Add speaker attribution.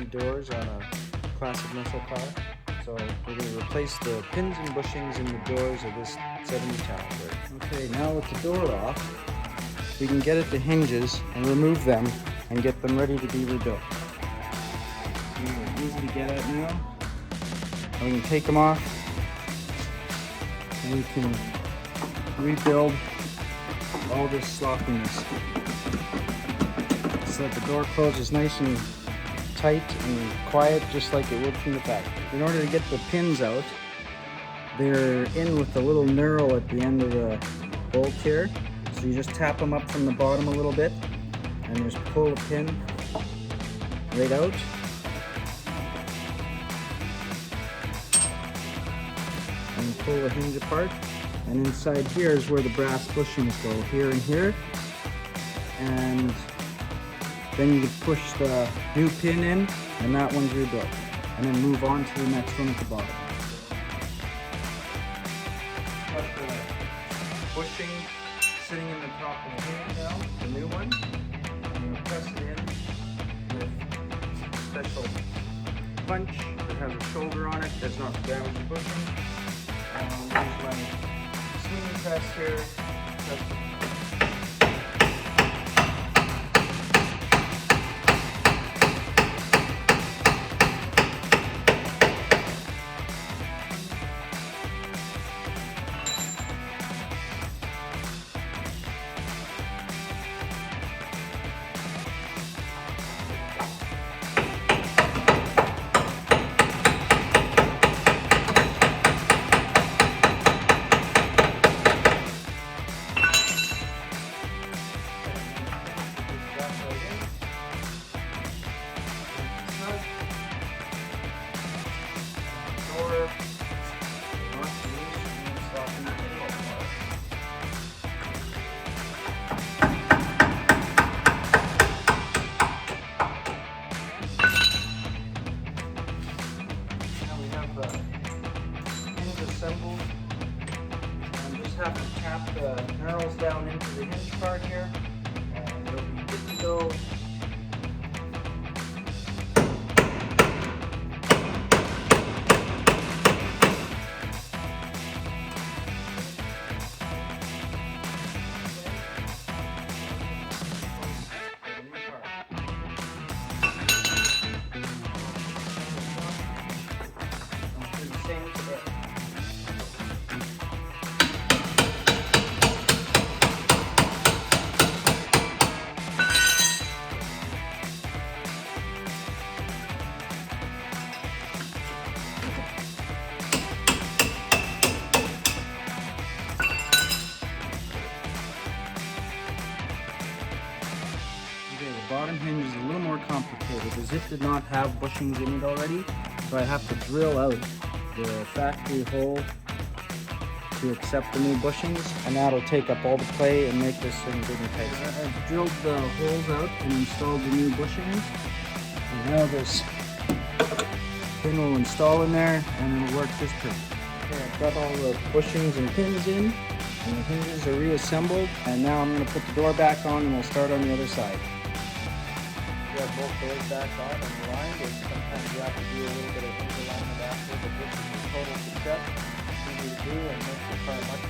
Speaker 1: doors on a classic muscle car. So we're going to replace the pins and bushings in the doors of this 70 Challenger. Okay, now with the door off, we can get at the hinges and remove them and get them ready to be rebuilt. These are easy to get at now. And we can take them off and we can rebuild all this sloppiness so that the door closes nice and tight and quiet, just like it would from the factory. In order to get the pins out, they're in with the little knurl at the end of the bolt here. So you just tap them up from the bottom a little bit and just pull the pin right out. And pull the hinge apart. And inside here is where the brass bushings go, here and here. And then you can push the new pin in, and that one's rebuilt. And then move on to the next one at the bottom. Got the bushing sitting in the top of the hinge now, the new one. I'm going to press it in with a special punch that has a shoulder on it that's not damage the bushing. I'll use my swing press here. Press it. Assembled, and just have to tap the knurls down into the hinge part here, and it'll be good to go. The bottom hinge is a little more complicated. The zip did not have bushings in it already, so I have to drill out the factory hole to accept the new bushings, and that'll take up all the play and make this thing good and tight. I've drilled the holes out and installed the new bushings, and now this pin will install in there and it'll work just perfect. Okay, I've got all the bushings and pins in, and the hinges are reassembled, and now I'm going to put the door back on and we'll start on the other side. You have both doors back on and aligned, and sometimes you have to do a little bit of hinge alignment after, but this is a total success. Easy to do and makes the car much